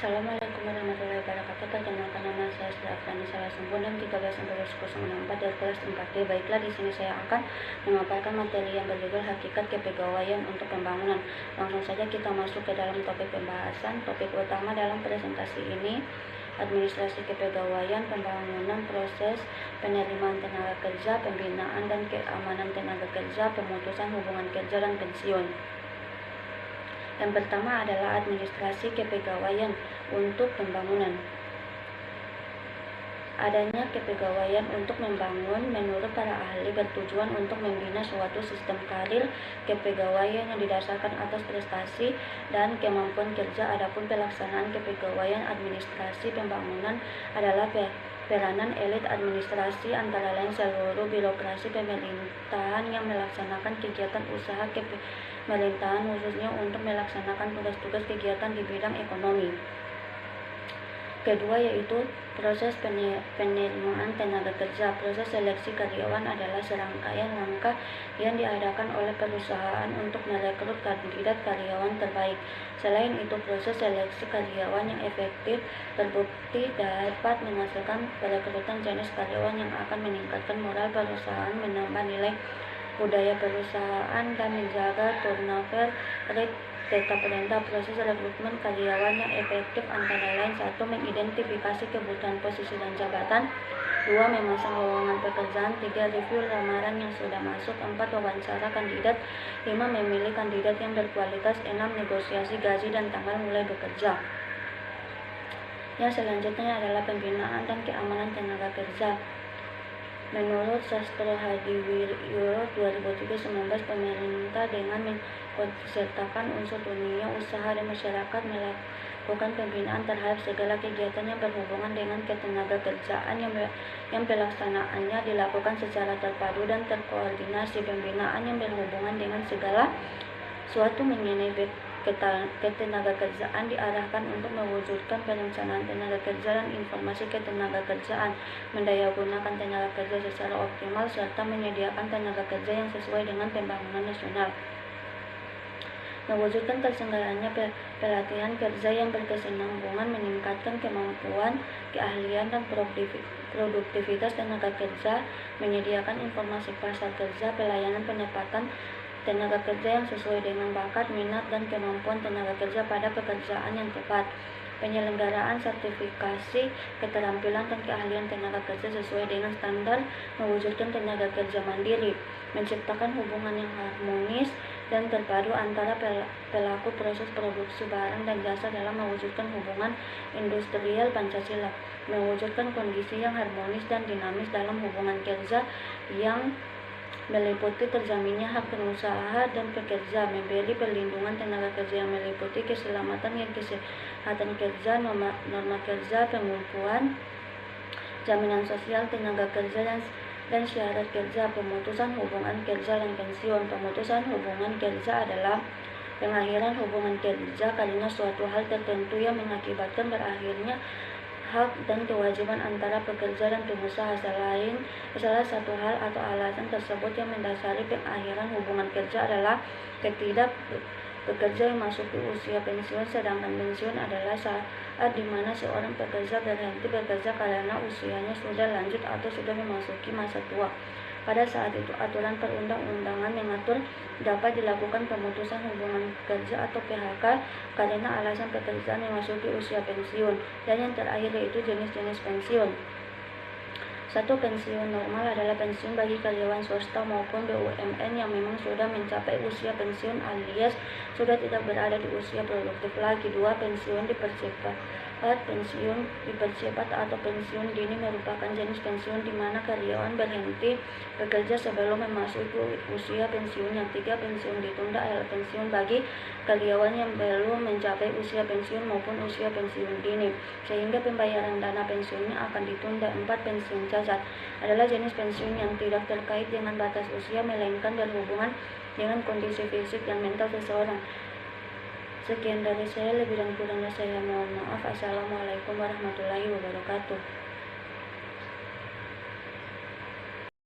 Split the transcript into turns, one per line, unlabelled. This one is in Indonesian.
Assalamualaikum warahmatullahi wabarakatuh. Perkenalkan, nama saya Sylvia Salah Sempurna 13-1064 dari kelas 4D. Baiklah, di sini saya akan memaparkan materi yang berjudul Hakikat Kepegawaian untuk Pembangunan. Langsung saja kita masuk ke dalam topik pembahasan. Topik utama dalam presentasi ini, administrasi kepegawaian, pembangunan, proses penerimaan tenaga kerja, pembinaan dan keamanan tenaga kerja, pemutusan hubungan kerja dan pensiun. Yang pertama adalah administrasi kepegawaian untuk pembangunan. Adanya kepegawaian untuk membangun menurut para ahli bertujuan untuk membina suatu sistem karir kepegawaian yang didasarkan atas prestasi dan kemampuan kerja. Adapun pelaksanaan kepegawaian administrasi pembangunan adalah peranan elit administrasi, antara lain seluruh birokrasi pemerintahan yang melaksanakan kegiatan usaha pemerintahan, khususnya untuk melaksanakan tugas-tugas kegiatan di bidang ekonomi. Kedua yaitu proses penerimaan tenaga kerja. Proses seleksi karyawan adalah serangkaian langkah yang diadakan oleh perusahaan untuk merekrut kandidat karyawan terbaik. Selain itu, proses seleksi karyawan yang efektif terbukti dapat menghasilkan perekrutan jenis karyawan yang akan meningkatkan moral perusahaan, menambah nilai budaya perusahaan, dan menjaga turnover rate tetap rendah. Proses rekrutmen karyawan yang efektif antara lain: 1. Mengidentifikasi kebutuhan posisi dan jabatan. 2. Memasang lowongan pekerjaan. 3. Review lamaran yang sudah masuk. 4. Wawancara kandidat. 5. Memilih kandidat yang berkualitas. 6. Negosiasi gaji dan tanggal mulai bekerja. Yang selanjutnya adalah pembinaan dan keamanan tenaga kerja. Menurut Sastro Hadiwiryo 2019, pemerintah dengan mengikutsertakan unsur dunia usaha dan masyarakat melakukan pembinaan terhadap segala kegiatan yang berhubungan dengan ketenaga kerjaan yang pelaksanaannya dilakukan secara terpadu dan terkoordinasi. Pembinaan yang berhubungan dengan segala suatu mengenai ketenaga kerjaan diarahkan untuk mewujudkan perencanaan tenaga kerja dan informasi ketenaga kerjaan, mendayagunakan tenaga kerja secara optimal, serta menyediakan tenaga kerja yang sesuai dengan pembangunan nasional. Mewujudkan terselenggaranya pelatihan kerja yang berkesinambungan, meningkatkan kemampuan, keahlian, dan produktivitas tenaga kerja, menyediakan informasi pasar kerja, pelayanan penempatan tenaga kerja yang sesuai dengan bakat, minat, dan kemampuan tenaga kerja pada pekerjaan yang tepat. Penyelenggaraan sertifikasi keterampilan dan keahlian tenaga kerja sesuai dengan standar, mewujudkan tenaga kerja mandiri, menciptakan hubungan yang harmonis dan terpadu antara pelaku proses produksi barang dan jasa dalam mewujudkan hubungan industrial Pancasila, mewujudkan kondisi yang harmonis dan dinamis dalam hubungan kerja yang meliputi terjaminnya hak pengusaha dan pekerja, memberi perlindungan tenaga kerja yang meliputi keselamatan dan kesehatan kerja, norma kerja, pengumpulan, jaminan sosial tenaga kerja dan syarat kerja, pemutusan hubungan kerja dan pensiun. Pemutusan hubungan kerja adalah pengakhiran hubungan kerja karena suatu hal tertentu yang mengakibatkan berakhirnya hak dan kewajiban antara pekerja dan pengusaha. Salah satu hal atau alasan tersebut yang mendasari pengakhiran hubungan kerja adalah ketika pekerja yang masuk ke usia pensiun, sedangkan pensiun adalah saat di mana seorang pekerja berhenti bekerja karena usianya sudah lanjut atau sudah memasuki masa tua. Pada saat itu, aturan perundang-undangan mengatur dapat dilakukan pemutusan hubungan kerja atau PHK karena alasan pekerjaan memasuki usia pensiun. Dan yang terakhir yaitu jenis-jenis pensiun. 1. Pensiun normal adalah pensiun bagi karyawan swasta maupun BUMN yang memang sudah mencapai usia pensiun alias sudah tidak berada di usia produktif lagi. 2. Pensiun dipercepat. Pensiun dipercepat atau pensiun dini merupakan jenis pensiun di mana karyawan berhenti bekerja sebelum memasuki usia pensiun. Yang 3. Pensiun ditunda adalah pensiun bagi karyawan yang belum mencapai usia pensiun maupun usia pensiun dini, sehingga pembayaran dana pensiunnya akan ditunda. 4. Pensiun cacat adalah jenis pensiun yang tidak terkait dengan batas usia, melainkan berhubungan dengan kondisi fisik dan mental seseorang. Sekian dari saya, lebih dan kurangnya saya mohon maaf. Assalamualaikum warahmatullahi wabarakatuh.